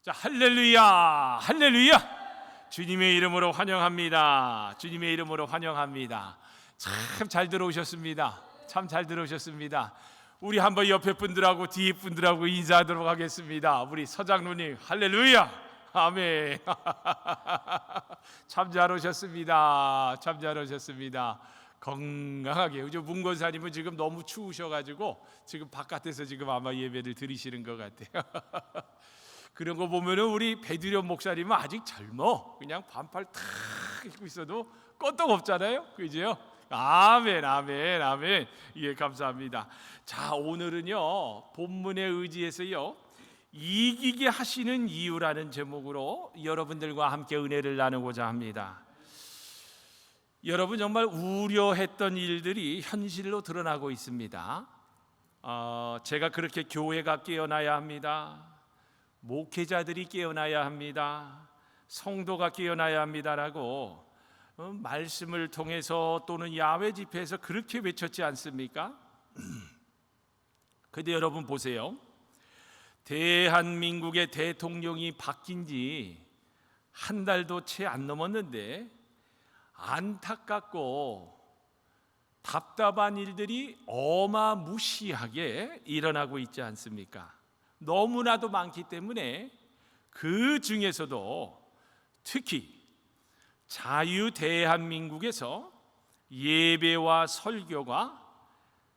자, 할렐루야, 할렐루야. 주님의 이름으로 환영합니다. 주님의 이름으로 환영합니다. 참 잘 들어오셨습니다. 참 잘 들어오셨습니다. 우리 한번 옆에 분들하고 뒤에 분들하고 인사하도록 하겠습니다. 우리 서장로님, 할렐루야, 아멘. 참 잘 오셨습니다. 참 잘 오셨습니다. 건강하게. 우리 문건사님은 지금 너무 추우셔가지고 지금 바깥에서 지금 아마 예배를 드리시는 것 같아요. 그런 거 보면은 우리 배두련 목사님은 아직 젊어. 그냥 반팔 탁 입고 있어도 끄떡 없잖아요. 그죠? 아멘, 아멘, 아멘. 예, 감사합니다. 자, 오늘은요 본문에 의지해서요 이기게 하시는 이유라는 제목으로 여러분들과 함께 은혜를 나누고자 합니다. 여러분, 정말 우려했던 일들이 현실로 드러나고 있습니다. 제가 그렇게 교회가 깨어나야 합니다. 목회자들이 깨어나야 합니다. 성도가 깨어나야 합니다라고 말씀을 통해서 또는 야외 집회에서 그렇게 외쳤지 않습니까? 근데 여러분 보세요. 대한민국의 대통령이 바뀐 지 한 달도 채 안 넘었는데 안타깝고 답답한 일들이 어마무시하게 일어나고 있지 않습니까? 너무나도 많기 때문에 그 중에서도 특히 자유 대한민국에서 예배와 설교가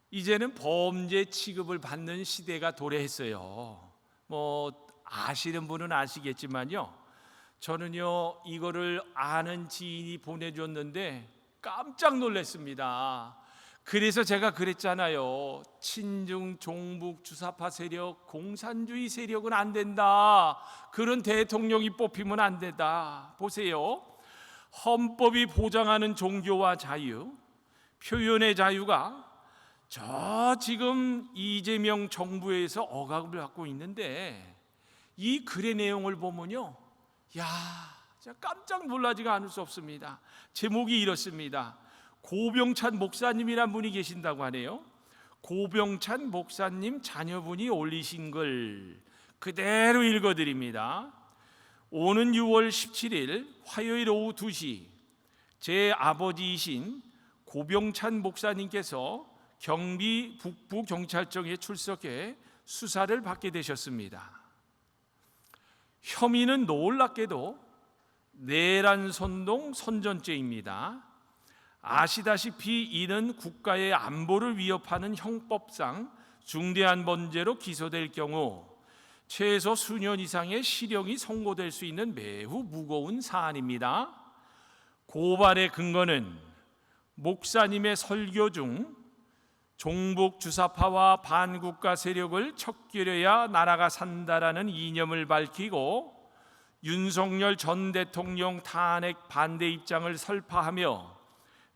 이제는 범죄 취급을 받는 시대가 도래했어요. 뭐 아시는 분은 아시겠지만요, 저는요 이거를 아는 지인이 보내줬는데 깜짝 놀랐습니다. 그래서 제가 그랬잖아요. 친중 종북 주사파 세력, 공산주의 세력은 안 된다. 그런 대통령이 뽑히면 안 된다. 보세요. 헌법이 보장하는 종교와 자유, 표현의 자유가 저 지금 이재명 정부에서 억압을 받고 있는데 이 글의 내용을 보면요, 야, 진짜 깜짝 놀라지가 않을 수 없습니다. 제목이 이렇습니다. 고병찬 목사님이란 분이 계신다고 하네요. 고병찬 목사님 자녀분이 올리신 글 그대로 읽어드립니다. 오는 6월 17일 화요일 오후 2시 제 아버지이신 고병찬 목사님께서 경기 북부경찰청에 출석해 수사를 받게 되셨습니다. 혐의는 놀랍게도 내란선동 선전죄입니다. 아시다시피 이는 국가의 안보를 위협하는 형법상 중대한 범죄로 기소될 경우 최소 수년 이상의 실형이 선고될 수 있는 매우 무거운 사안입니다. 고발의 근거는 목사님의 설교 중 종북 주사파와 반국가 세력을 척결해야 나라가 산다라는 이념을 밝히고 윤석열 전 대통령 탄핵 반대 입장을 설파하며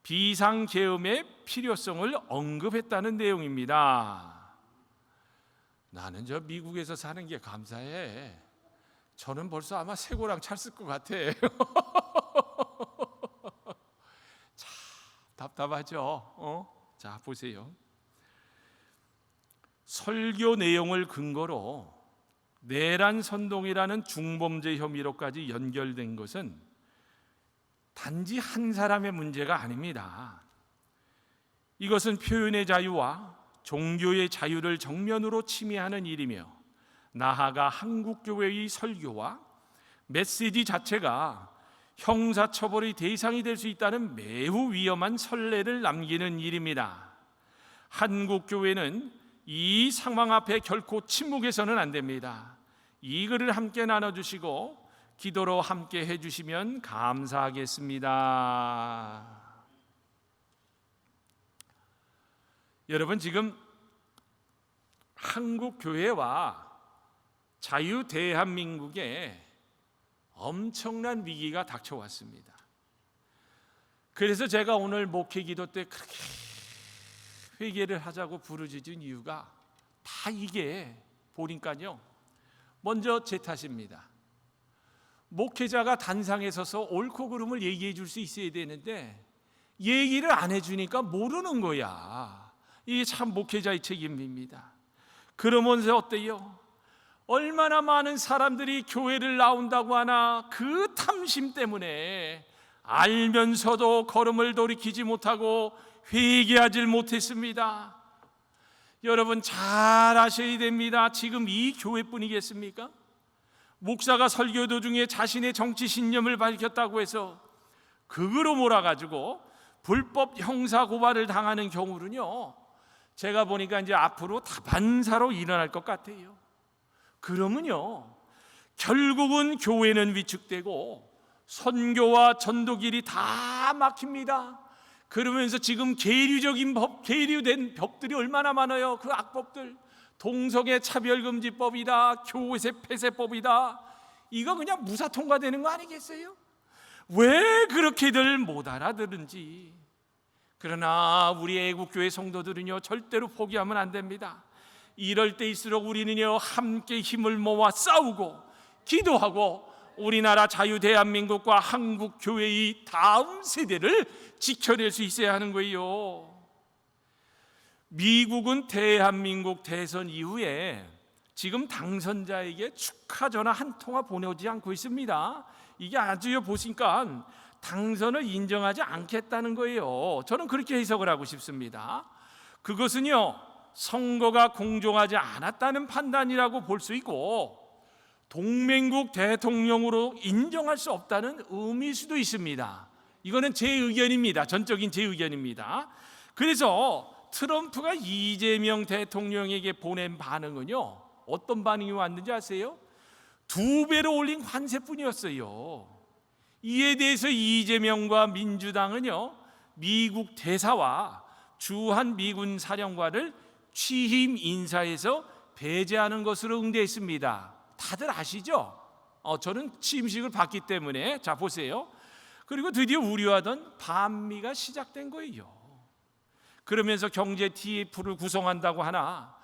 비상계엄의 필요성을 언급했다는 내용입니다. 나는 저 미국에서 사는 게 감사해. 저는 벌써 아마 쇠고랑 찼을 것 같아. 참 답답하죠. 자, 보세요. 설교 내용을 근거로 내란 선동이라는 중범죄 혐의로까지 연결된 것은 단지 한 사람의 문제가 아닙니다. 이것은 표현의 자유와 종교의 자유를 정면으로 침해하는 일이며 나아가 한국교회의 설교와 메시지 자체가 형사처벌의 대상이 될 수 있다는 매우 위험한 선례를 남기는 일입니다. 한국교회는 이 상황 앞에 결코 침묵해서는 안 됩니다. 이 글을 함께 나눠주시고 기도로 함께 해주시면 감사하겠습니다. 여러분, 지금 한국 교회와 자유 대한민국에 엄청난 위기가 닥쳐왔습니다. 그래서 제가 오늘 목회 기도 때 그렇게 회개를 하자고 부르짖은 이유가 다 이게 보니까요, 먼저 제 탓입니다. 목회자가 단상에 서서 옳고 그름을 얘기해 줄 수 있어야 되는데 얘기를 안 해주니까 모르는 거야. 이게 참 목회자의 책임입니다. 그러면서 어때요? 얼마나 많은 사람들이 교회를 나온다고 하나 그 탐심 때문에 알면서도 걸음을 돌이키지 못하고 회개하지 못했습니다. 여러분 잘 아셔야 됩니다. 지금 이 교회뿐이겠습니까? 목사가 설교 도중에 자신의 정치 신념을 밝혔다고 해서 그거로 몰아가지고 불법 형사 고발을 당하는 경우는요, 제가 보니까 이제 앞으로 다반사로 일어날 것 같아요. 그러면요, 결국은 교회는 위축되고 선교와 전도길이 다 막힙니다. 그러면서 지금 계류된 법들이 얼마나 많아요. 그 악법들, 동성애 차별금지법이다, 교회 폐쇄법이다, 이거 그냥 무사 통과되는 거 아니겠어요? 왜 그렇게들 못 알아들은지. 그러나 우리 애국교회 성도들은요, 절대로 포기하면 안 됩니다. 이럴 때일수록 우리는요, 함께 힘을 모아 싸우고 기도하고 우리나라 자유 대한민국과 한국 교회의 다음 세대를 지켜낼 수 있어야 하는 거예요. 미국은 대한민국 대선 이후에 지금 당선자에게 축하 전화 한 통화 보내오지 않고 있습니다. 이게 아주 보니까 당선을 인정하지 않겠다는 거예요. 저는 그렇게 해석을 하고 싶습니다. 그것은요, 선거가 공정하지 않았다는 판단이라고 볼 수 있고 동맹국 대통령으로 인정할 수 없다는 의미일 수도 있습니다. 이거는 제 의견입니다. 전적인 제 의견입니다. 그래서 트럼프가 이재명 대통령에게 보낸 반응은요, 어떤 반응이 왔는지 아세요? 2배로 올린 관세뿐이었어요. 이에 대해서 이재명과 민주당은요, 미국 대사와 주한 미군 사령관을 취임 인사에서 배제하는 것으로 응대했습니다. 다들 아시죠? 저는 취임식을 봤기 때문에. 자, 보세요. 그리고 드디어 우려하던 반미가 시작된 거예요. 그러면서 경제 TF를 구성한다고 하나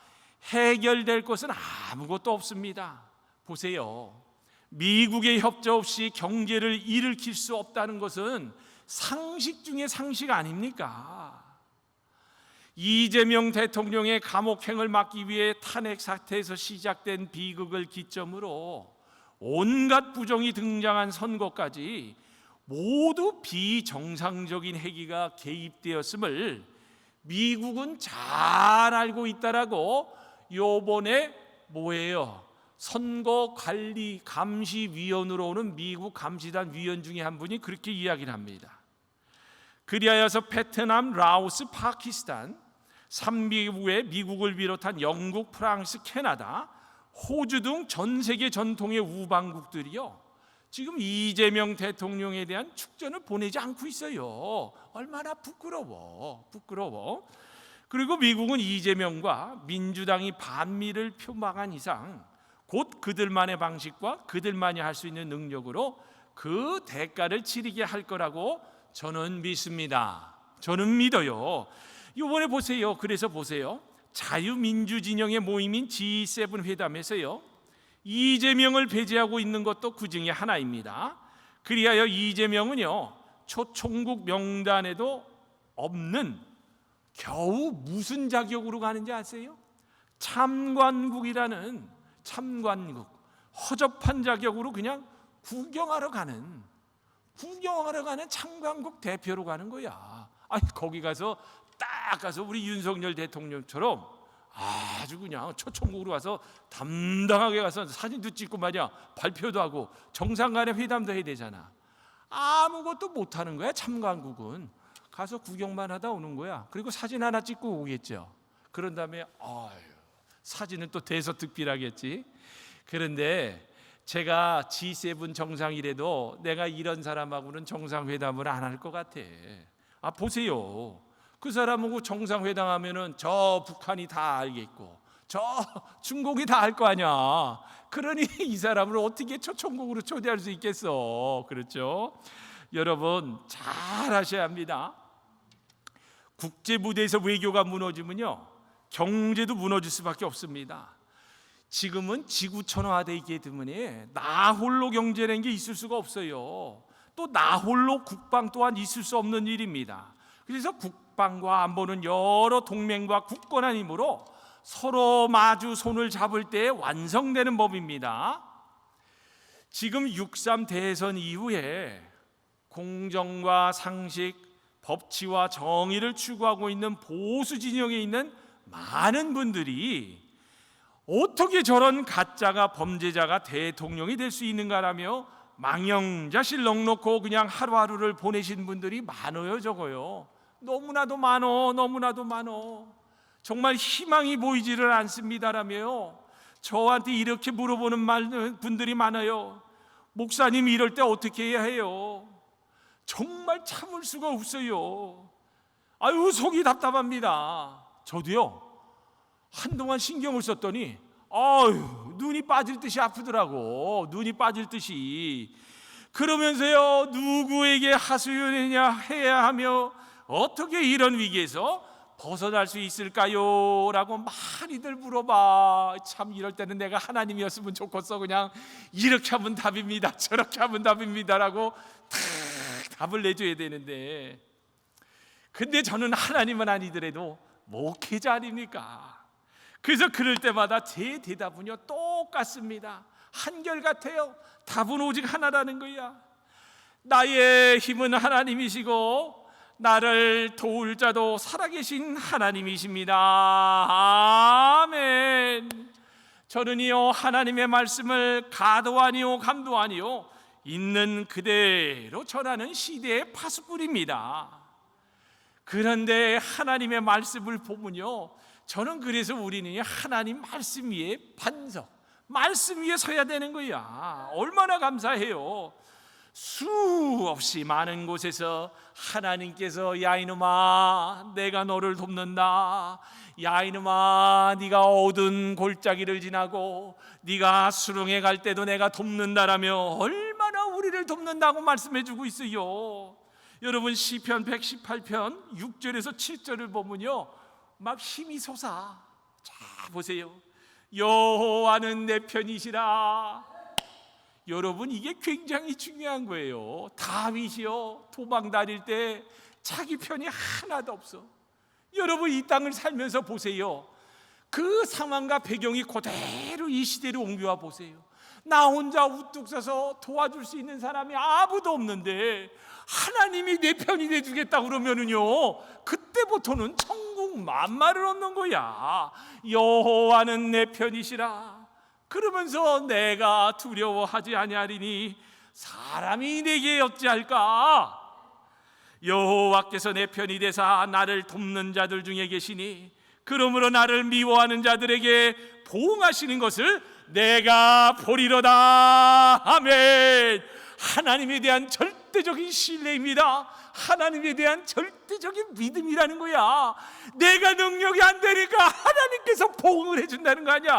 해결될 것은 아무것도 없습니다. 보세요. 미국의 협조 없이 경제를 일으킬 수 없다는 것은 상식 중에 상식 아닙니까? 이재명 대통령의 감옥행을 막기 위해 탄핵 사태에서 시작된 비극을 기점으로 온갖 부정이 등장한 선거까지 모두 비정상적인 행위가 개입되었음을 미국은 잘 알고 있다라고 요번에 선거관리감시위원으로 오는 미국 감시단 위원 중에 한 분이 그렇게 이야기를 합니다. 그리하여서 베트남, 라오스, 파키스탄 3개국의 미국을 비롯한 영국, 프랑스, 캐나다, 호주 등 전 세계 전통의 우방국들이요, 지금 이재명 대통령에 대한 축전을 보내지 않고 있어요. 얼마나 부끄러워. 그리고 미국은 이재명과 민주당이 반미를 표방한 이상 곧 그들만의 방식과 그들만이 할 수 있는 능력으로 그 대가를 치르게 할 거라고 저는 믿습니다. 저는 믿어요. 이번에 보세요. 그래서 보세요. 자유민주 진영의 모임인 G7 회담에서요, 이재명을 배제하고 있는 것도 그 중에 하나입니다. 그리하여 이재명은요, 초청국 명단에도 없는 겨우 무슨 자격으로 가는지 아세요? 참관국, 허접한 자격으로 그냥 구경하러 가는 참관국 대표로 가는 거야. 아니, 거기 가서 딱 가서 우리 윤석열 대통령처럼 아주 그냥 초청국으로 가서 담당하게 가서 사진도 찍고 말이야, 발표도 하고 정상 간의 회담도 해야 되잖아. 아무것도 못하는 거야. 참관국은 가서 구경만 하다 오는 거야. 그리고 사진 하나 찍고 오겠죠. 그런 다음에 사진은 또 대서특필하겠지. 그런데 제가 G7 정상이라도 내가 이런 사람하고는 정상회담을 안 할 것 같아. 보세요. 그 사람하고 정상회담하면은 저 북한이 다 알겠고 저 중국이 다 알 거 아니야. 그러니 이 사람을 어떻게 초청국으로 초대할 수 있겠어. 그렇죠? 여러분 잘 아셔야 합니다. 국제 무대에서 외교가 무너지면요, 경제도 무너질 수밖에 없습니다. 지금은 지구촌화되어 있기 때문에 나 홀로 경제라는 게 있을 수가 없어요. 또 나 홀로 국방 또한 있을 수 없는 일입니다. 그래서 국방과 안보는 여러 동맹과 굳건한 힘으로 서로 마주 손을 잡을 때 완성되는 법입니다. 지금 6.3 대선 이후에 공정과 상식, 법치와 정의를 추구하고 있는 보수 진영에 있는 많은 분들이 어떻게 저런 가짜가 범죄자가 대통령이 될 수 있는가라며 망령자실 넉넉고 그냥 하루하루를 보내신 분들이 많아요. 적어요. 너무나도 많어. 정말 희망이 보이지를 않습니다라며 저한테 이렇게 물어보는 분들이 많아요. 목사님, 이럴 때 어떻게 해야 해요? 정말 참을 수가 없어요. 아유, 속이 답답합니다. 저도요, 한동안 신경을 썼더니 눈이 빠질 듯이 아프더라고. 눈이 빠질 듯이. 그러면서요, 누구에게 하소연해야 해야 하며 어떻게 이런 위기에서 벗어날 수 있을까요? 라고 많이들 물어봐. 참, 이럴 때는 내가 하나님이었으면 좋겠어. 그냥 이렇게 하면 답입니다, 저렇게 하면 답입니다 라고 다 답을 내줘야 되는데, 근데 저는 하나님은 아니더라도 목회자 아닙니까? 그래서 그럴 때마다 제 대답은요 똑같습니다. 한결같아요. 답은 오직 하나라는 거야. 나의 힘은 하나님이시고 나를 도울 자도 살아계신 하나님이십니다. 아멘. 저는요 하나님의 말씀을 가도 아니요 감도 아니요 있는 그대로 전하는 시대의 파수꾼입니다. 그런데 하나님의 말씀을 보면요, 저는 그래서 우리는 하나님 말씀 위에 반석, 말씀 위에 서야 되는 거야. 얼마나 감사해요. 수없이 많은 곳에서 하나님께서 야 이놈아 내가 너를 돕는다, 야 이놈아 네가 어두운 골짜기를 지나고 네가 수렁에 갈 때도 내가 돕는다라며 얼마나 우리를 돕는다고 말씀해 주고 있어요. 여러분, 시편 118편 6절에서 7절을 보면요 막 힘이 솟아. 자 보세요. 여호와는 내 편이시라. 여러분, 이게 굉장히 중요한 거예요. 다윗이요 도망 다닐 때 자기 편이 하나도 없어. 여러분, 이 땅을 살면서 보세요. 그 상황과 배경이 그대로 이 시대로 옮겨와 보세요. 나 혼자 우뚝 서서 도와줄 수 있는 사람이 아무도 없는데 하나님이 내 편이 돼주겠다 그러면은요 그때부터는 천국 만마를 얻는 거야. 여호와는 내 편이시라. 그러면서 내가 두려워하지 아니하리니 사람이 내게 어찌할까? 여호와께서 내 편이 되사 나를 돕는 자들 중에 계시니 그러므로 나를 미워하는 자들에게 보응하시는 것을 내가 보리로다. 아멘. 하나님에 대한 절대적인 신뢰입니다. 하나님에 대한 절대적인 믿음이라는 거야. 내가 능력이 안 되니까 하나님께서 보응을 해준다는 거 아니야.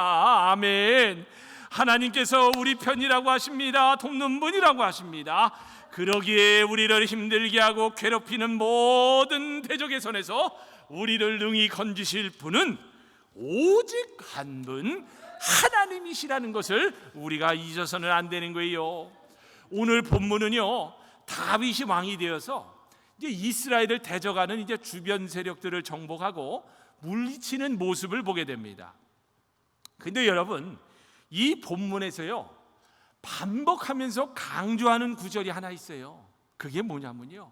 아멘. 하나님께서 우리 편이라고 하십니다. 돕는 분이라고 하십니다. 그러기에 우리를 힘들게 하고 괴롭히는 모든 대적의 손에서 우리를 능히 건지실 분은 오직 한 분, 하나님이시라는 것을 우리가 잊어서는 안 되는 거예요. 오늘 본문은요 다윗이 왕이 되어서 이제 이스라엘을 대적하는 이제 주변 세력들을 정복하고 물리치는 모습을 보게 됩니다. 근데 여러분, 이 본문에서요 반복하면서 강조하는 구절이 하나 있어요. 그게 뭐냐면요,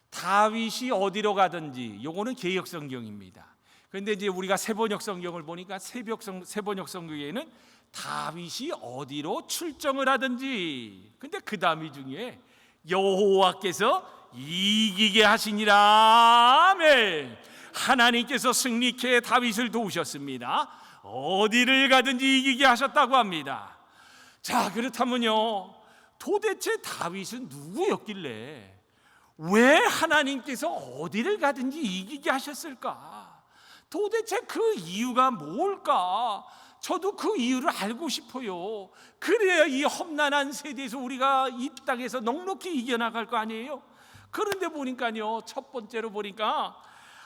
다윗이 어디로 가든지, 요거는 개역 성경입니다. 그런데 이제 우리가 세번역 성경을 보니까 세번역 성경에는 다윗이 어디로 출정을 하든지, 근데 그 다음이 중에 여호와께서 이기게 하시니라. 아멘. 하나님께서 승리케 다윗을 도우셨습니다. 어디를 가든지 이기게 하셨다고 합니다. 자, 그렇다면요 도대체 다윗은 누구였길래 왜 하나님께서 어디를 가든지 이기게 하셨을까? 도대체 그 이유가 뭘까? 저도 그 이유를 알고 싶어요. 그래야 이 험난한 세대에서 우리가 이 땅에서 넉넉히 이겨나갈 거 아니에요. 그런데 보니까요, 첫 번째로 보니까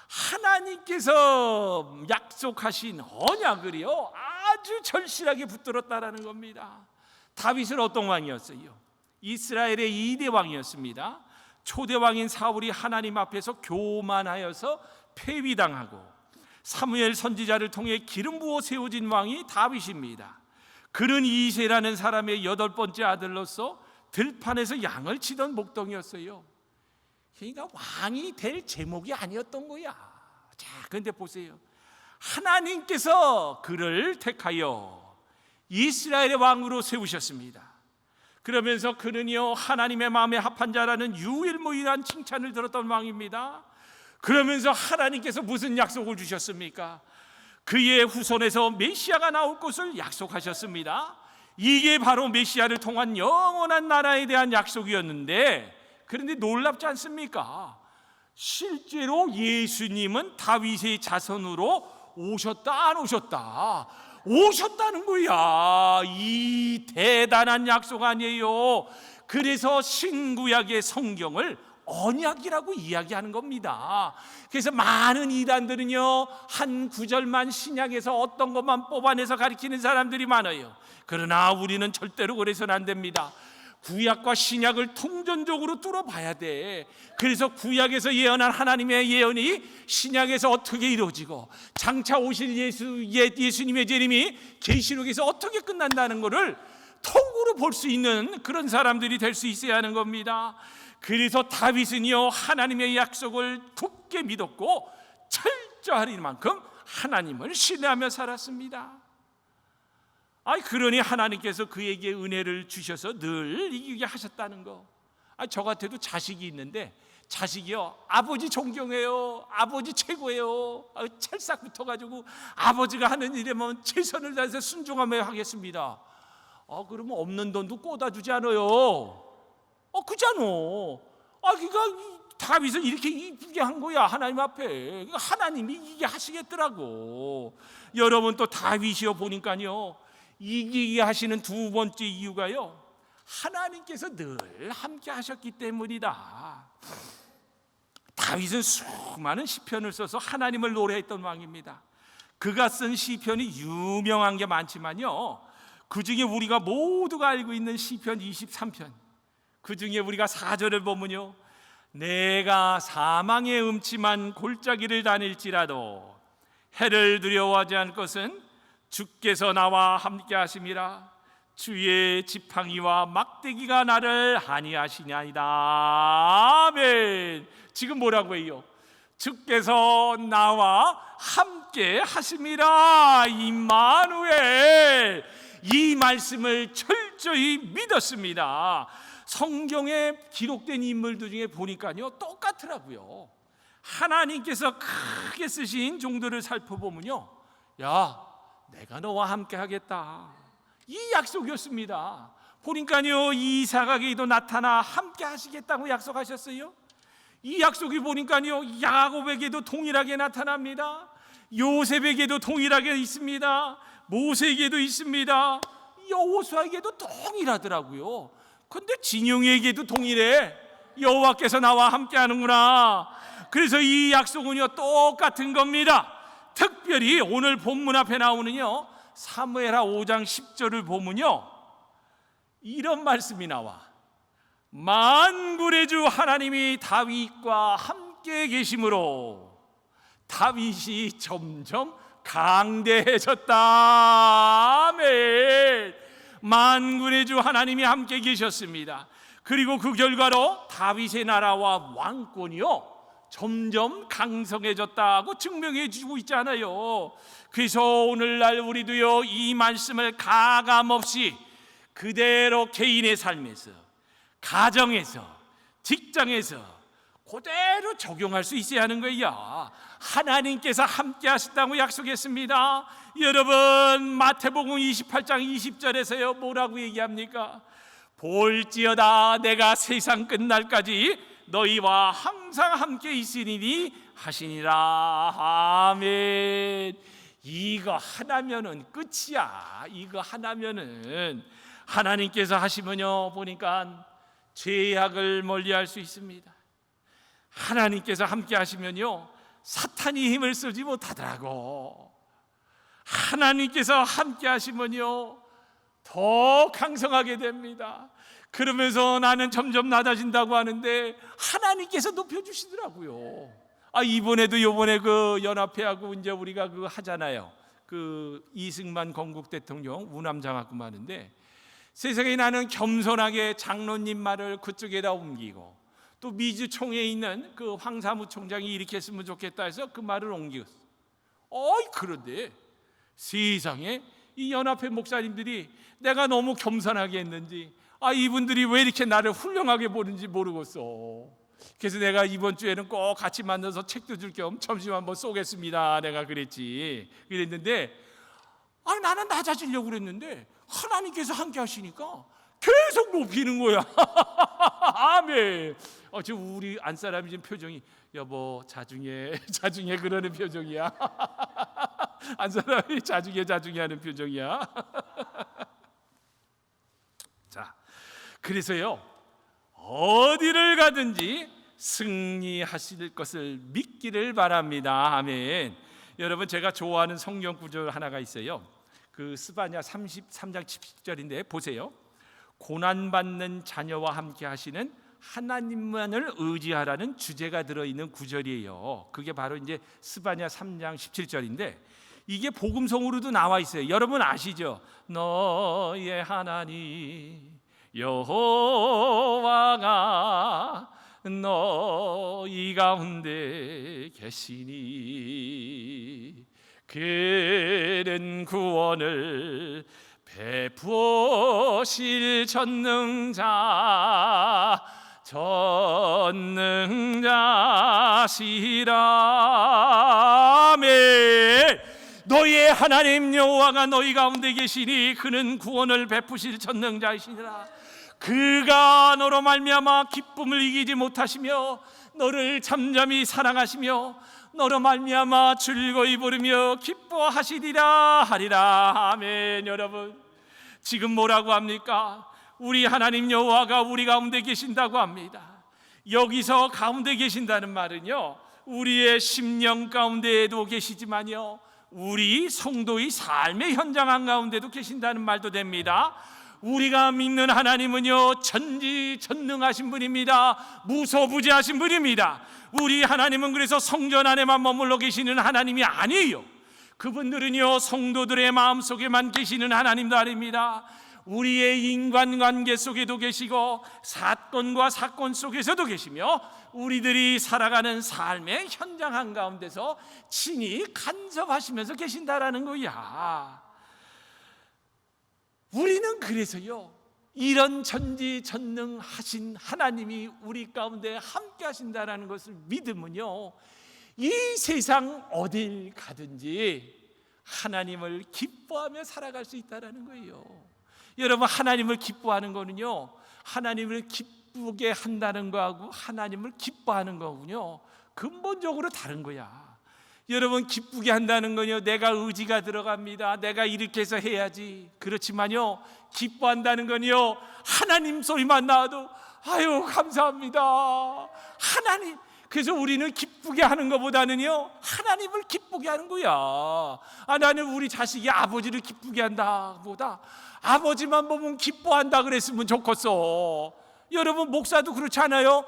하나님께서 약속하신 언약을요 아주 절실하게 붙들었다라는 겁니다. 다윗은 어떤 왕이었어요? 이스라엘의 2대 왕이었습니다. 초대 왕인 사울이 하나님 앞에서 교만하여서 폐위당하고, 사무엘 선지자를 통해 기름 부어 세워진 왕이 다윗입니다. 그는 이새라는 사람의 8번째 아들로서 들판에서 양을 치던 목동이었어요. 그러니까 왕이 될 제목이 아니었던 거야. 자, 그런데 보세요. 하나님께서 그를 택하여 이스라엘의 왕으로 세우셨습니다. 그러면서 그는요, 하나님의 마음에 합한 자라는 유일무이한 칭찬을 들었던 왕입니다. 그러면서 하나님께서 무슨 약속을 주셨습니까? 그의 후손에서 메시아가 나올 것을 약속하셨습니다. 이게 바로 메시아를 통한 영원한 나라에 대한 약속이었는데, 그런데 놀랍지 않습니까? 실제로 예수님은 다윗의 자손으로 오셨다 안 오셨다? 오셨다는 거야. 이 대단한 약속 아니에요. 그래서 신구약의 성경을 언약이라고 이야기하는 겁니다. 그래서 많은 이단들은요, 한 구절만 신약에서 어떤 것만 뽑아내서 가리키는 사람들이 많아요. 그러나 우리는 절대로 그래서는 안 됩니다. 구약과 신약을 통전적으로 뚫어봐야 돼. 그래서 구약에서 예언한 하나님의 예언이 신약에서 어떻게 이루어지고, 장차 오실 예수님의 재림이 계시록에서 어떻게 끝난다는 것을 통으로 볼 수 있는 그런 사람들이 될 수 있어야 하는 겁니다. 그래서 다윗은요, 하나님의 약속을 굳게 믿었고 철저하리만큼 하나님을 신뢰하며 살았습니다. 그러니 하나님께서 그에게 은혜를 주셔서 늘 이기게 하셨다는 거. 저 같아도 자식이 있는데, 자식이요, 아버지 존경해요, 아버지 최고예요, 찰싹 붙어가지고 아버지가 하는 일에만 최선을 다해서 순종하며 하겠습니다. 그러면 없는 돈도 꽂아주지 않아요. 그잖아. 그러니까 다윗은 이렇게 이쁘게 한 거야, 하나님 앞에. 하나님이 이기게 하시겠더라고. 여러분, 또 다윗이요 보니까요, 이기게 하시는 두 번째 이유가요, 하나님께서 늘 함께 하셨기 때문이다. 다윗은 수많은 시편을 써서 하나님을 노래했던 왕입니다. 그가 쓴 시편이 유명한 게 많지만요, 그 중에 우리가 모두가 알고 있는 시편 23편, 그 중에 우리가 4절을 보면요, 내가 사망의 음침한 골짜기를 다닐지라도 해를 두려워하지 않을 것은 주께서 나와 함께 하심이라. 주의 지팡이와 막대기가 나를 하니하시나이다. 아멘. 지금 뭐라고 해요? 주께서 나와 함께 하심이라. 임마누엘. 이 말씀을 철저히 믿었습니다. 성경에 기록된 인물들 중에 보니까요, 똑같더라고요. 하나님께서 크게 쓰신 종들을 살펴보면요, 야, 내가 너와 함께 하겠다, 이 약속이었습니다. 보니까요, 이삭에게도 나타나 함께 하시겠다고 약속하셨어요. 이 약속이 보니까요, 야곱에게도 동일하게 나타납니다. 요셉에게도 동일하게 있습니다. 모세에게도 있습니다. 여호수아에게도 동일하더라고요. 근데 진용에게도 동일해. 여호와께서 나와 함께 하는구나. 그래서 이 약속은요, 똑같은 겁니다. 특별히 오늘 본문 앞에 나오는요, 사무엘하 5장 10절을 보면요, 이런 말씀이 나와. 만군의 주 하나님이 다윗과 함께 계심으로 다윗이 점점 강대해졌다. 아멘. 만군의 주 하나님이 함께 계셨습니다. 그리고 그 결과로 다윗의 나라와 왕권이요, 점점 강성해졌다고 증명해 주고 있잖아요. 그래서 오늘날 우리도요, 이 말씀을 가감없이 그대로 개인의 삶에서, 가정에서, 직장에서 그대로 적용할 수 있어야 하는 거예요. 하나님께서 함께 하신다고 약속했습니다. 여러분, 마태복음 28장 20절에서요 뭐라고 얘기합니까? 볼지어다 내가 세상 끝날까지 너희와 항상 함께 있으리니 하시니라. 아멘. 이거 하나면은 끝이야. 이거 하나면은 하나님께서 하시면요, 보니까 죄악을 멀리할 수 있습니다. 하나님께서 함께 하시면요, 사탄이 힘을 쓰지 못하더라고. 하나님께서 함께 하시면요, 더 강성하게 됩니다. 그러면서 나는 점점 낮아진다고 하는데 하나님께서 높여주시더라고요. 이번에도 요번에 그 연합회하고 이제 우리가 그 하잖아요. 그 이승만 건국 대통령 우남장학금 하는데, 세상에 나는 겸손하게 장로님 말을 그쪽에다 옮기고, 또 미주총에 있는 그 황 사무총장이 이렇게 했으면 좋겠다 해서 그 말을 옮겼어. 그런데 세상에 이 연합회 목사님들이 내가 너무 겸손하게 했는지 이분들이 왜 이렇게 나를 훌륭하게 보는지 모르겠어. 그래서 내가 이번 주에는 꼭 같이 만나서 책도 줄 겸 점심 한번 쏘겠습니다, 내가 그랬는데 나는 낮아지려고 그랬는데 하나님께서 함께 하시니까 계속 높이는 거야. 아멘. 지금 우리 안사람이 지금 표정이, 여보 자중해 그러는 표정이야. 안사람이 자중해 하는 표정이야. 자, 그래서요, 어디를 가든지 승리하실 것을 믿기를 바랍니다. 아멘. 여러분, 제가 좋아하는 성경 구절 하나가 있어요. 그 스바냐 33장 17절인데 보세요. 고난받는 자녀와 함께 하시는 하나님만을 의지하라는 주제가 들어있는 구절이에요. 그게 바로 이제 스바냐 3장 17절인데, 이게 복음성으로도 나와 있어요. 여러분 아시죠? 너의 하나님 여호와가 너희 가운데 계시니 그는 구원을 베푸실 전능자시라. 아멘. 너희의 하나님 여호와가 너희 가운데 계시니 그는 구원을 베푸실 전능자이시니라. 그가 너로 말미암아 기쁨을 이기지 못하시며 너를 잠잠히 사랑하시며 너로 말미암아 즐거이 부르며 기뻐하시리라 하리라. 아멘. 여러분, 지금 뭐라고 합니까? 우리 하나님 여호와가 우리 가운데 계신다고 합니다. 여기서 가운데 계신다는 말은요, 우리의 심령 가운데에도 계시지만요, 우리 성도의 삶의 현장 한가운데도 계신다는 말도 됩니다. 우리가 믿는 하나님은요, 전지전능하신 분입니다. 무소부지하신 분입니다. 우리 하나님은 그래서 성전 안에만 머물러 계시는 하나님이 아니에요. 그분들은요, 성도들의 마음속에만 계시는 하나님도 아닙니다. 우리의 인간관계 속에도 계시고 사건과 사건 속에서도 계시며 우리들이 살아가는 삶의 현장 한가운데서 친히 간섭하시면서 계신다라는 거야. 우리는 그래서요, 이런 전지전능하신 하나님이 우리 가운데 함께 하신다라는 것을 믿으면요, 이 세상 어딜 가든지 하나님을 기뻐하며 살아갈 수 있다라는 거예요. 여러분, 하나님을 기뻐하는 거는요, 하나님을 기쁘게 한다는 거하고 하나님을 기뻐하는 거군요, 근본적으로 다른 거야. 여러분, 기쁘게 한다는 건요, 내가 의지가 들어갑니다. 내가 이렇게 해서 해야지. 그렇지만요, 기뻐한다는 건요, 하나님 소리만 나와도 아유 감사합니다, 하나님. 그래서 우리는 기쁘게 하는 것보다는요, 하나님을 기쁘게 하는 거야. 나는 우리 자식이 아버지를 기쁘게 한다 보다 아버지만 보면 기뻐한다 그랬으면 좋겠어. 여러분, 목사도 그렇지 않아요?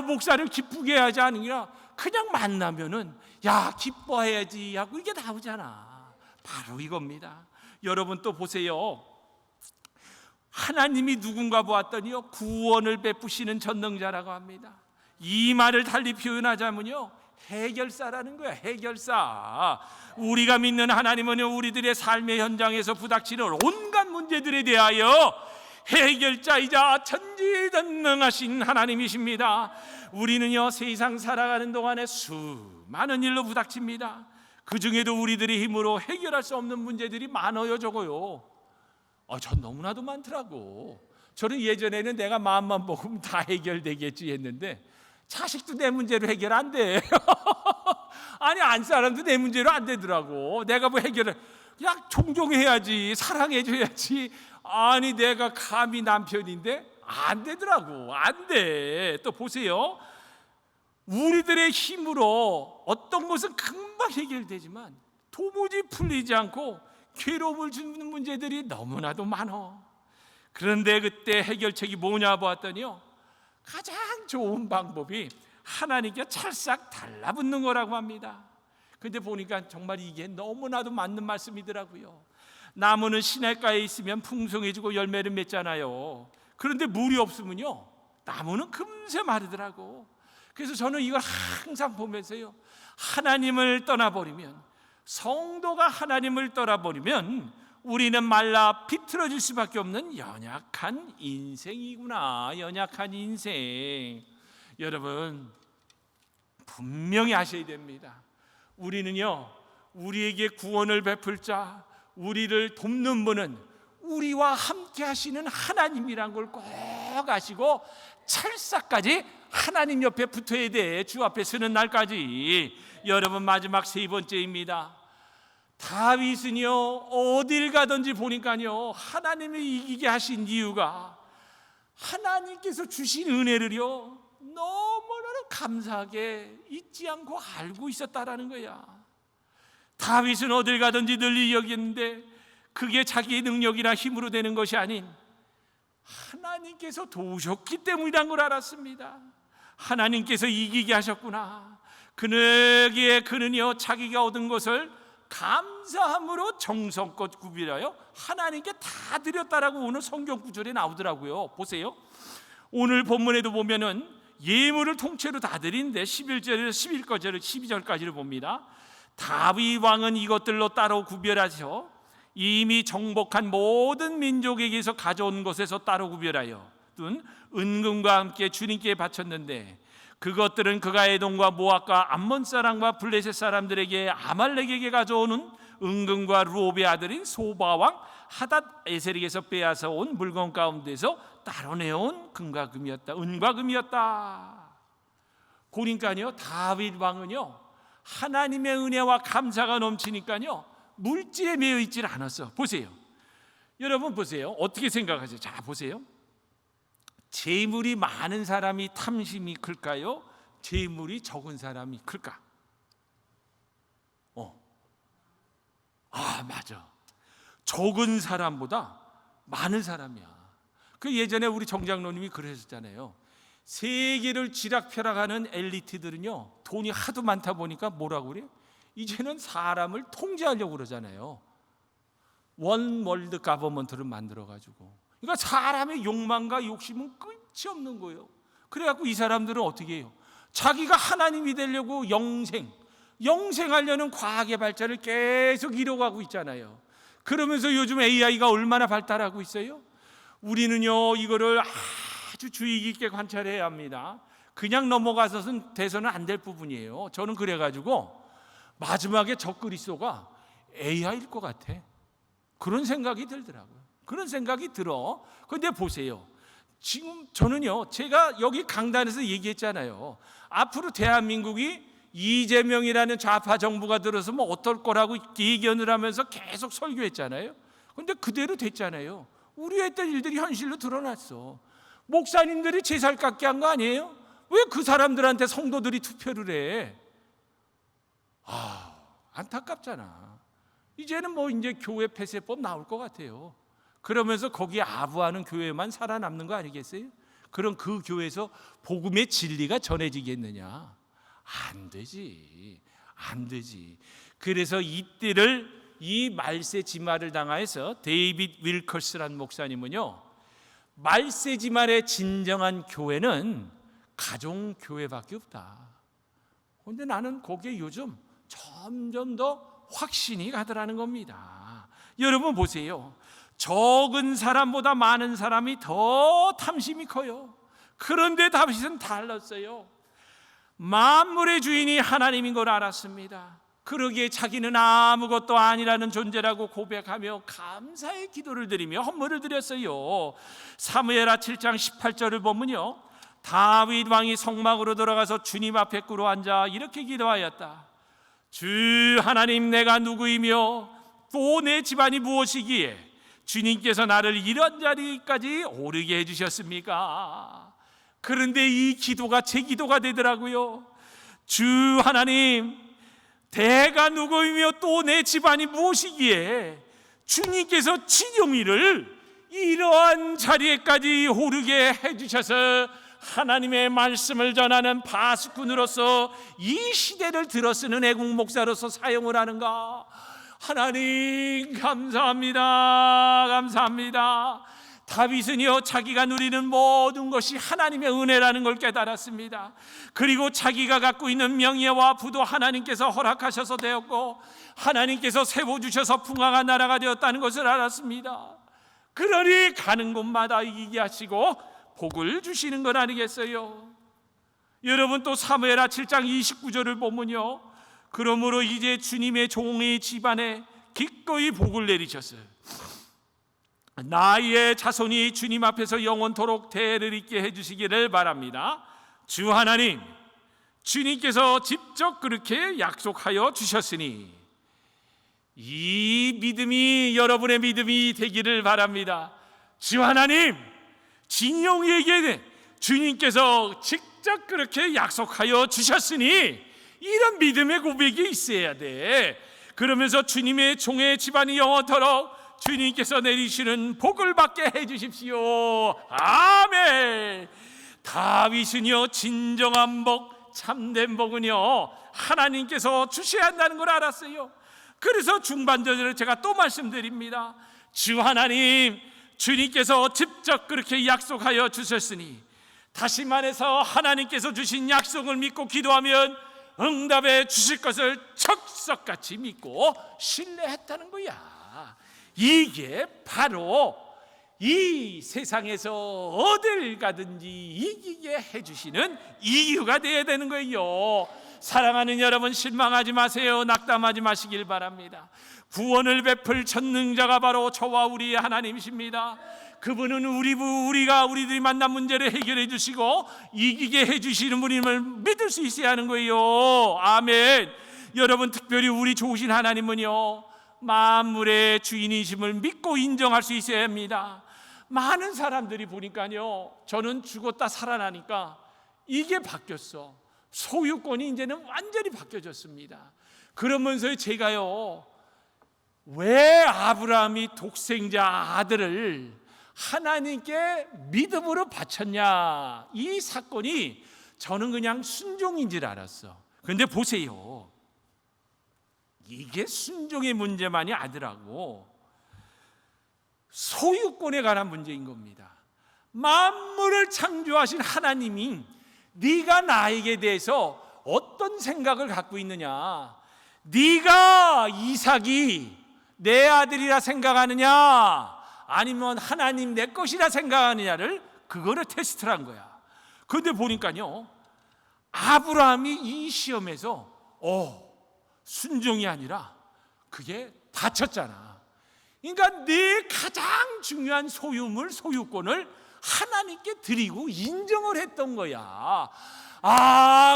목사를 기쁘게 해야지 하는 게 아니라 그냥 만나면은 야 기뻐해야지 하고 이게 나오잖아. 바로 이겁니다. 여러분, 또 보세요. 하나님이 누군가 보았더니요, 구원을 베푸시는 전능자라고 합니다. 이 말을 달리 표현하자면요, 해결사라는 거야. 해결사. 우리가 믿는 하나님은 우리들의 삶의 현장에서 부닥치는 온갖 문제들에 대하여 해결자이자 전지전능하신 하나님이십니다. 우리는요, 세상 살아가는 동안에 수많은 일로 부닥칩니다. 그 중에도 우리들의 힘으로 해결할 수 없는 문제들이 많아요. 적어요. 전 너무나도 많더라고. 저는 예전에는 내가 마음만 먹으면 다 해결되겠지 했는데 자식도 내 문제로 해결 안 돼. 안 사람도 내 문제로 안 되더라고. 내가 뭐 해결을 그냥 존경해야지, 사랑해줘야지. 내가 감히 남편인데 안 되더라고. 안 돼. 또 보세요. 우리들의 힘으로 어떤 것은 금방 해결되지만 도무지 풀리지 않고 괴로움을 주는 문제들이 너무나도 많아. 그런데 그때 해결책이 뭐냐 보았더니요, 가장 좋은 방법이 하나님께 찰싹 달라붙는 거라고 합니다. 근데 보니까 정말 이게 너무나도 맞는 말씀이더라고요. 나무는 시냇가에 있으면 풍성해지고 열매를 맺잖아요. 그런데 물이 없으면요, 나무는 금세 마르더라고. 그래서 저는 이걸 항상 보면서요, 하나님을 떠나버리면, 성도가 하나님을 떠나버리면 우리는 말라 비틀어질 수밖에 없는 연약한 인생이구나. 연약한 인생. 여러분, 분명히 아셔야 됩니다. 우리는요, 우리에게 구원을 베풀 자, 우리를 돕는 분은 우리와 함께 하시는 하나님이란 걸 꼭 아시고 찰싹까지 하나님 옆에 붙어야 돼. 주 앞에 서는 날까지. 여러분, 마지막 세 번째입니다. 다윗은요, 어딜 가든지 보니까요, 하나님이 이기게 하신 이유가 하나님께서 주신 은혜를요 너무나 감사하게 잊지 않고 알고 있었다라는 거야. 다윗은 어딜 가든지 널리 여겼는데 그게 자기의 능력이나 힘으로 되는 것이 아닌 하나님께서 도우셨기 때문이란 걸 알았습니다. 하나님께서 이기게 하셨구나. 그는요, 자기가 얻은 것을 감사함으로 정성껏 구별하여 하나님께 다 드렸다라고 오늘 성경 구절에 나오더라고요. 보세요. 오늘 본문에도 보면은 예물을 통째로 다 드리는데 11절에서 12절까지를 봅니다. 다윗 왕은 이것들로 따로 구별하셔 이미 정복한 모든 민족에게서 가져온 것에서 따로 구별하여 둔 은금과 함께 주님께 바쳤는데 그것들은 그가 에돔과 모압과 암몬 사람과 블레셋 사람들에게 아말렉에게 가져오는 은금과 루옵의 아들인 소바왕 하닷 에셀에게서 빼앗아 온 물건 가운데서 따로 내온 은과 금이었다. 그러니까요, 다윗 왕은요, 하나님의 은혜와 감사가 넘치니까요, 물질에 매여 있질 않았어. 보세요. 여러분 보세요. 어떻게 생각하세요? 자, 보세요. 재물이 많은 사람이 탐심이 클까요? 재물이 적은 사람이 클까? 맞아. 적은 사람보다 많은 사람이야. 그 예전에 우리 정장로님이 그러셨잖아요. 세계를 쥐락펴락하는 엘리트들은요, 돈이 하도 많다 보니까 뭐라고 그래요? 이제는 사람을 통제하려고 그러잖아요. 원 월드 가버먼트를 만들어가지고. 그러니까 사람의 욕망과 욕심은 끝이 없는 거예요. 그래갖고 이 사람들은 어떻게 해요? 자기가 하나님이 되려고 영생하려는 과학의 발전을 계속 이뤄가고 있잖아요. 그러면서 요즘 AI가 얼마나 발달하고 있어요? 우리는요, 이거를 아주 주의 깊게 관찰해야 합니다. 그냥 넘어가서는 돼서는 안 될 부분이에요. 저는 그래가지고 마지막에 적그리스도가 AI일 것 같아. 그런 생각이 들더라고요. 그런 생각이 들어. 그런데 보세요. 지금 저는요, 제가 여기 강단에서 얘기했잖아요. 앞으로 대한민국이 이재명이라는 좌파 정부가 들어서면 어떨 거라고 예견을 하면서 계속 설교했잖아요. 그런데 그대로 됐잖아요. 우리 했던 일들이 현실로 드러났어. 목사님들이 제살 깎게 한 거 아니에요? 왜 그 사람들한테 성도들이 투표를 해? 안타깝잖아. 이제는 이제 교회 폐쇄법 나올 것 같아요. 그러면서 거기에 아부하는 교회만 살아남는 거 아니겠어요? 그럼 그 교회에서 복음의 진리가 전해지겠느냐? 안 되지. 그래서 이때를 이 말세지마를 당하여서 데이빗 윌커스라는 목사님은요, 말세지말의 진정한 교회는 가정교회밖에 없다. 그런데 나는 거기에 요즘 점점 더 확신이 가더라는 겁니다. 여러분 보세요. 적은 사람보다 많은 사람이 더 탐심이 커요. 그런데 다윗은 달랐어요. 만물의 주인이 하나님인 걸 알았습니다. 그러기에 자기는 아무것도 아니라는 존재라고 고백하며 감사의 기도를 드리며 헌물을 드렸어요. 사무엘하 7장 18절을 보면요, 다윗 왕이 성막으로 들어가서 주님 앞에 꿇어 앉아 이렇게 기도하였다. 주 하나님, 내가 누구이며 또 내 집안이 무엇이기에 주님께서 나를 이런 자리까지 오르게 해주셨습니까? 그런데 이 기도가 제 기도가 되더라고요. 주 하나님, 내가 누구이며 또 내 집안이 무엇이기에 주님께서 진영이를 이러한 자리에까지 오르게 해주셔서 하나님의 말씀을 전하는 파수꾼으로서 이 시대를 들어쓰는 애국 목사로서 사용을 하는가? 하나님 감사합니다. 감사합니다. 다윗은요, 자기가 누리는 모든 것이 하나님의 은혜라는 걸 깨달았습니다. 그리고 자기가 갖고 있는 명예와 부도 하나님께서 허락하셔서 되었고, 하나님께서 세워주셔서 풍성한 나라가 되었다는 것을 알았습니다. 그러니 가는 곳마다 이기게 하시고 복을 주시는 건 아니겠어요? 여러분, 또 사무엘하 7장 29절을 보면요, 그러므로 이제 주님의 종의 집안에 기꺼이 복을 내리셨어요. 나의 자손이 주님 앞에서 영원토록 대를 잇게 해주시기를 바랍니다. 주 하나님, 주님께서 직접 그렇게 약속하여 주셨으니 이 믿음이 여러분의 믿음이 되기를 바랍니다. 주 하나님, 진용이에게 주님께서 직접 그렇게 약속하여 주셨으니 이런 믿음의 고백이 있어야 돼. 그러면서 주님의 종의 집안이 영원토록 주님께서 내리시는 복을 받게 해주십시오. 아멘. 다윗은요, 진정한 복, 참된 복은요, 하나님께서 주셔야 한다는 걸 알았어요. 그래서 중반절을 제가 또 말씀드립니다. 주 하나님, 주님께서 직접 그렇게 약속하여 주셨으니, 다시 말해서 하나님께서 주신 약속을 믿고 기도하면 응답해 주실 것을 척석같이 믿고 신뢰했다는 거야. 이게 바로 이 세상에서 어딜 가든지 이기게 해주시는 이유가 되어야 되는 거예요. 사랑하는 여러분, 실망하지 마세요. 낙담하지 마시길 바랍니다. 구원을 베풀 전능자가 바로 저와 우리의 하나님이십니다. 그분은 우리들이 만난 문제를 해결해 주시고 이기게 해주시는 분임을 믿을 수 있어야 하는 거예요. 아멘. 여러분, 특별히 우리 좋으신 하나님은요, 만물의 주인이심을 믿고 인정할 수 있어야 합니다. 많은 사람들이 보니까요, 저는 죽었다 살아나니까 이게 바뀌었어. 소유권이 이제는 완전히 바뀌어졌습니다. 그러면서 제가요, 왜 아브라함이 독생자 아들을 하나님께 믿음으로 바쳤냐, 이 사건이 저는 그냥 순종인 줄 알았어. 그런데 보세요, 이게 순종의 문제만이 아니라고 소유권에 관한 문제인 겁니다. 만물을 창조하신 하나님이 네가 나에게 대해서 어떤 생각을 갖고 있느냐, 네가 이삭이 내 아들이라 생각하느냐, 아니면 하나님 내 것이라 생각하느냐를 그거를 테스트를 한 거야. 그런데 보니까요, 아브라함이 이 시험에서 순종이 아니라 그게 다쳤잖아. 그러니까 내 가장 중요한 소유권을 하나님께 드리고 인정을 했던 거야.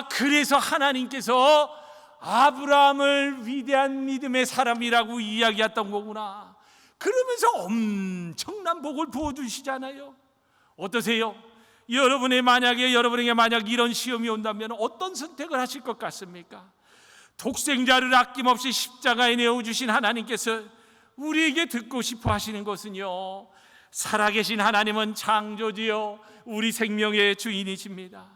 그래서 하나님께서 아브라함을 위대한 믿음의 사람이라고 이야기했던 거구나. 그러면서 엄청난 복을 부어주시잖아요. 어떠세요? 여러분에게 만약 이런 시험이 온다면 어떤 선택을 하실 것 같습니까? 독생자를 아낌없이 십자가에 내어주신 하나님께서 우리에게 듣고 싶어 하시는 것은요, 살아계신 하나님은 창조주요 우리 생명의 주인이십니다.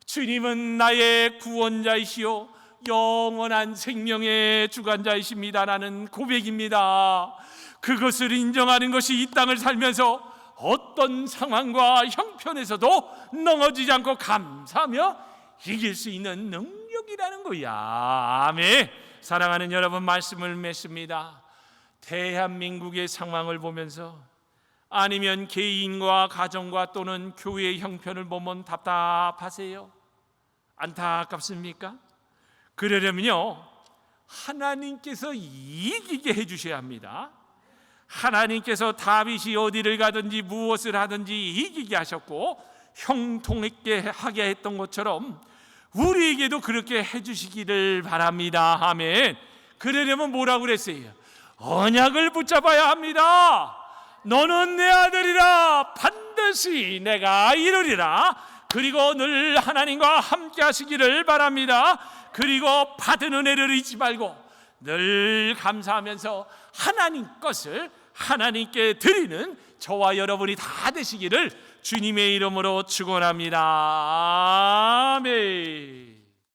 주님은 나의 구원자이시요 영원한 생명의 주관자이십니다라는 고백입니다. 그것을 인정하는 것이 이 땅을 살면서 어떤 상황과 형편에서도 넘어지지 않고 감사하며 이길 수 있는 능력이라는 거야. 아멘. 사랑하는 여러분, 말씀을 맺습니다. 대한민국의 상황을 보면서, 아니면 개인과 가정과 또는 교회의 형편을 보면 답답하세요? 안타깝습니까? 그러려면요, 하나님께서 이기게 해주셔야 합니다. 하나님께서 다윗이 어디를 가든지 무엇을 하든지 이기게 하셨고 형통하게 하게 했던 것처럼 우리에게도 그렇게 해주시기를 바랍니다. 아멘. 그러려면 뭐라고 그랬어요? 언약을 붙잡아야 합니다. 너는 내 아들이라, 반드시 내가 이루리라. 그리고 늘 하나님과 함께 하시기를 바랍니다. 그리고 받은 은혜를 잊지 말고 늘 감사하면서 하나님 것을 하나님께 드리는 저와 여러분이 다 되시기를 주님의 이름으로 축원합니다. 아멘.